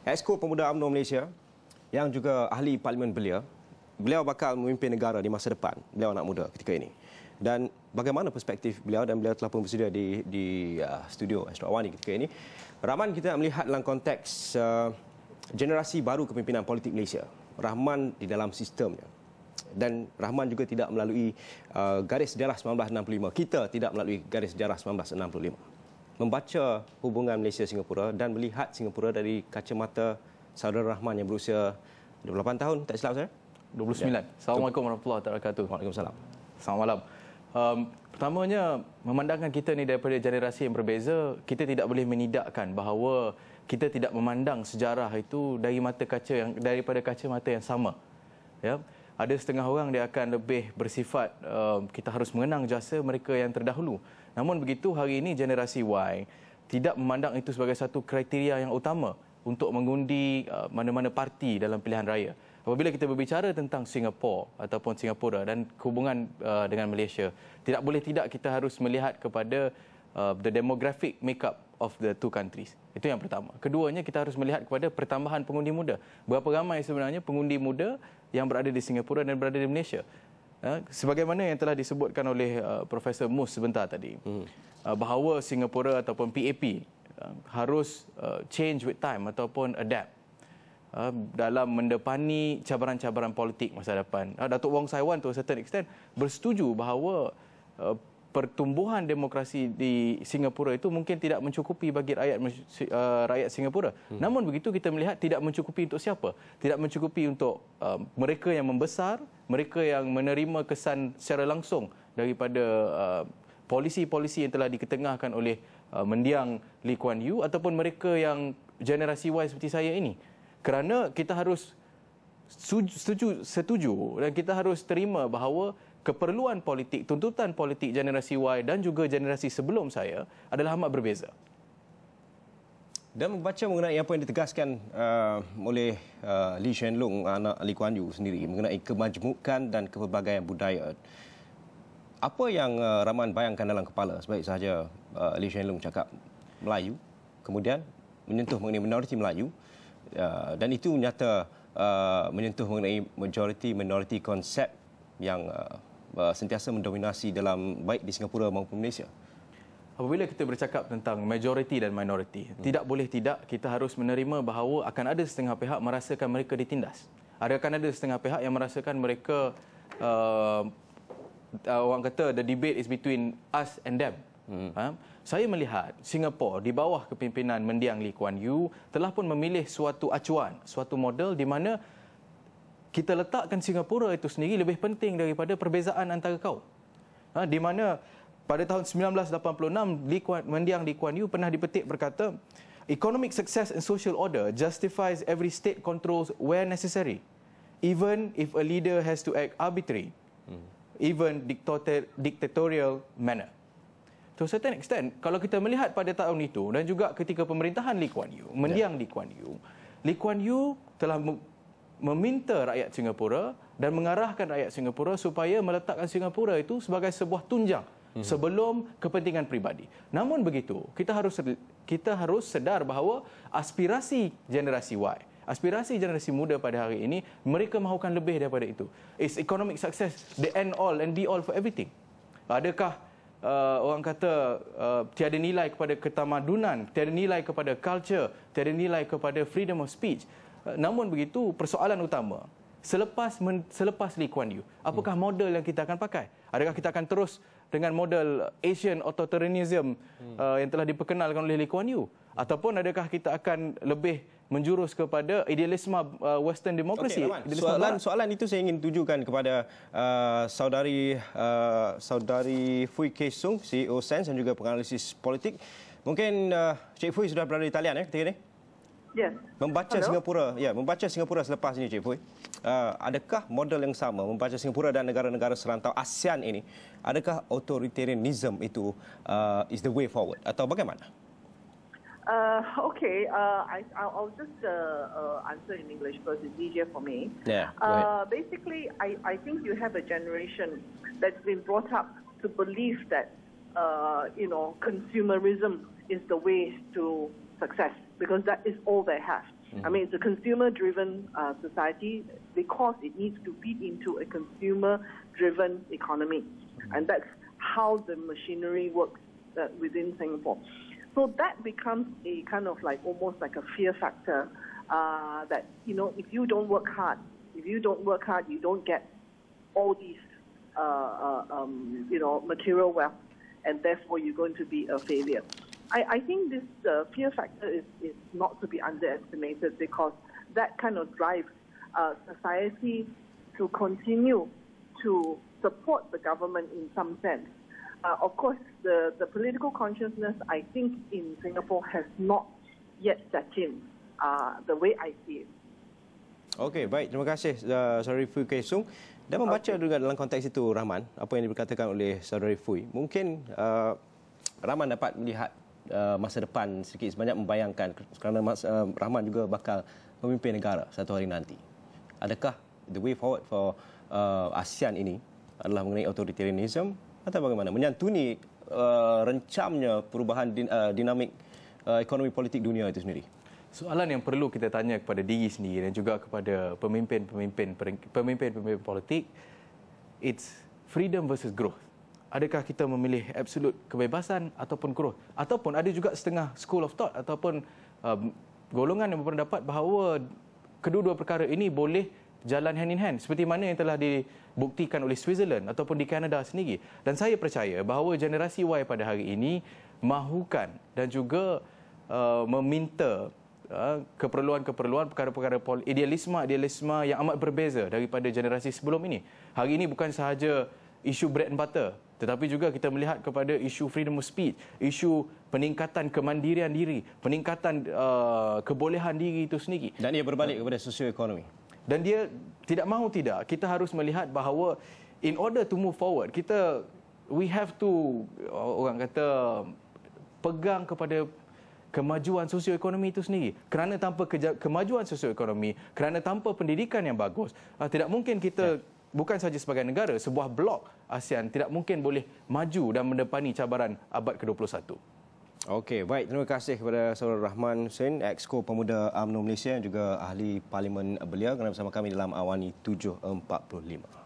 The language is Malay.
Exco Pemuda UMNO Malaysia yang juga ahli parlimen belia. Beliau bakal memimpin negara di masa depan. Beliau anak muda ketika ini. Dan bagaimana perspektif beliau, dan beliau telah pun bersedia di studio Astro Awani ketika ini. Rahman, kita melihat dalam konteks generasi baru kepimpinan politik Malaysia. Rahman di dalam sistemnya. Dan Rahman juga tidak melalui garis sejarah 1965. Kita tidak melalui garis sejarah 1965. Membaca hubungan Malaysia-Singapura dan melihat Singapura dari kacamata saudara Rahman yang berusia 28 tahun, tak silap saya? 29. Ya. Assalamualaikum warahmatullahi wabarakatuh. Waalaikumsalam. Selamat malam. Pertamanya, memandangkan kita ni daripada generasi yang berbeza, kita tidak boleh menidakkan bahawa kita tidak memandang sejarah itu dari mata kaca yang daripada kacamata yang sama. Ya. Ada setengah orang dia akan lebih bersifat kita harus mengenang jasa mereka yang terdahulu. Namun begitu, hari ini generasi Y tidak memandang itu sebagai satu kriteria yang utama untuk mengundi mana-mana parti dalam pilihan raya. Apabila kita berbicara tentang Singapura ataupun Singapura dan hubungan dengan Malaysia, tidak boleh tidak kita harus melihat kepada the demographic makeup of the two countries. Itu yang pertama. Keduanya, kita harus melihat kepada pertambahan pengundi muda. Berapa ramai sebenarnya pengundi muda yang berada di Singapura dan berada di Malaysia. Sebagaimana yang telah disebutkan oleh Profesor Mus sebentar tadi, bahawa Singapura ataupun PAP harus change with time ataupun adapt dalam mendepani cabaran-cabaran politik masa depan. Datuk Wong Sai Wan to a certain extent bersetuju bahawa pertumbuhan demokrasi di Singapura itu mungkin tidak mencukupi bagi rakyat Singapura. Namun begitu, kita melihat tidak mencukupi untuk siapa? Tidak mencukupi untuk mereka yang membesar, mereka yang menerima kesan secara langsung daripada polisi-polisi yang telah diketengahkan oleh mendiang Lee Kuan Yew, ataupun mereka yang generasi Y seperti saya ini. Kerana kita harus setuju dan kita harus terima bahawa keperluan politik, tuntutan politik generasi Y dan juga generasi sebelum saya adalah amat berbeza. Dan membaca mengenai apa yang ditegaskan oleh Lee Hsien Loong, anak Lee Kuan Yew sendiri, mengenai kemajmukan dan kepelbagaian budaya, apa yang Rahman bayangkan dalam kepala sebaik sahaja Lee Hsien Loong cakap Melayu, kemudian menyentuh mengenai minoriti Melayu, dan itu nyata menyentuh mengenai majoriti-minoriti konsep yang sentiasa mendominasi dalam baik di Singapura maupun Malaysia. Apabila kita bercakap tentang majoriti dan minoriti, tidak boleh tidak kita harus menerima bahawa akan ada setengah pihak merasakan mereka ditindas. Akan ada setengah pihak yang merasakan mereka, orang kata the debate is between us and them. Saya melihat Singapura di bawah kepimpinan mendiang Lee Kuan Yew telah pun memilih suatu acuan, suatu model di mana kita letakkan Singapura itu sendiri lebih penting daripada perbezaan antara kaum. Di mana pada tahun 1986, mendiang Lee Kuan Yew pernah dipetik berkata, economic success and social order justifies every state controls where necessary, even if a leader has to act arbitrary, even dictatorial manner. To a certain extent, kalau kita melihat pada tahun itu dan juga ketika pemerintahan Lee Kuan Yew, mendiang Lee Kuan Yew telah meminta rakyat Singapura dan mengarahkan rakyat Singapura supaya meletakkan Singapura itu sebagai sebuah tunjang sebelum kepentingan pribadi. Namun begitu, kita harus sedar bahawa aspirasi generasi Y, aspirasi generasi muda pada hari ini, mereka mahukan lebih daripada itu. Is economic success the end all and be all for everything? Adakah orang kata tiada nilai kepada ketamadunan, tiada nilai kepada culture, tiada nilai kepada freedom of speech? Namun begitu, persoalan utama, selepas Lee Kuan Yew, apakah model yang kita akan pakai? Adakah kita akan terus dengan model Asian authoritarianism yang telah diperkenalkan oleh Lee Kuan Yew? Ataupun adakah kita akan lebih menjurus kepada idealisme Western democracy? Soalan itu saya ingin tujukan kepada saudari Fui Kee Sung, CEO Sense dan juga penganalisis politik. Mungkin Cik Fui sudah berada di talian ketika ini? Yes. Membaca Singapura selepas ini, Cik Fui, adakah model yang sama membaca Singapura dan negara-negara serantau ASEAN ini? Adakah authoritarianism itu is the way forward atau bagaimana? Okay, I'll just answer in English because it's easier for me. Yeah, basically, I think you have a generation that's been brought up to believe that consumerism is the way to success, because that is all they have. I mean, it's a consumer-driven society because it needs to feed into a consumer-driven economy. And that's how the machinery works within Singapore. So that becomes a kind of like almost like a fear factor that, you know, if you don't work hard, you don't get all these, you know, material wealth, and therefore you're going to be a failure. I think this fear factor is not to be underestimated, because that kind of drives society to continue to support the government in some sense. Of course, the political consciousness, I think, in Singapore has not yet set in the way I see it. Okey, baik. Terima kasih Saudari Fui Kaesung. Dan membaca juga dalam konteks itu, Rahman, apa yang diberkatakan oleh Saudari Fui, mungkin Rahman dapat melihat masa depan sedikit sebanyak, membayangkan kerana Rahman juga bakal memimpin negara satu hari nanti. Adakah the way forward for ASEAN ini adalah mengenai authoritarianism atau bagaimana? Menyantuni rencamnya perubahan dinamik ekonomi politik dunia itu sendiri. Soalan yang perlu kita tanya kepada diri sendiri dan juga kepada pemimpin politik, it's freedom versus growth. Adakah kita memilih absolute kebebasan ataupun growth? Ataupun ada juga setengah school of thought ataupun golongan yang berpendapat bahawa kedua-dua perkara ini boleh jalan hand in hand, seperti mana yang telah dibuktikan oleh Switzerland ataupun di Kanada sendiri. Dan saya percaya bahawa generasi Y pada hari ini mahukan dan juga meminta keperluan-keperluan, perkara-perkara idealisme yang amat berbeza daripada generasi sebelum ini. Hari ini bukan sahaja isu bread and butter, tetapi juga kita melihat kepada isu freedom of speech, isu peningkatan kemandirian diri, peningkatan kebolehan diri itu sendiri. Dan ia berbalik kepada sosioekonomi. Dan dia tidak mahu tidak, kita harus melihat bahawa in order to move forward, we have to, orang kata, pegang kepada kemajuan sosioekonomi itu sendiri. Kerana tanpa kemajuan sosioekonomi, kerana tanpa pendidikan yang bagus, tidak mungkin kita, bukan sahaja sebagai negara, sebuah blok ASEAN tidak mungkin boleh maju dan mendepani cabaran abad ke-21. Okey, baik. Terima kasih kepada Saudara Rahman Hussein, Exco Pemuda UMNO Malaysia, dan juga ahli parlimen beliau kerana bersama kami dalam Awani 745.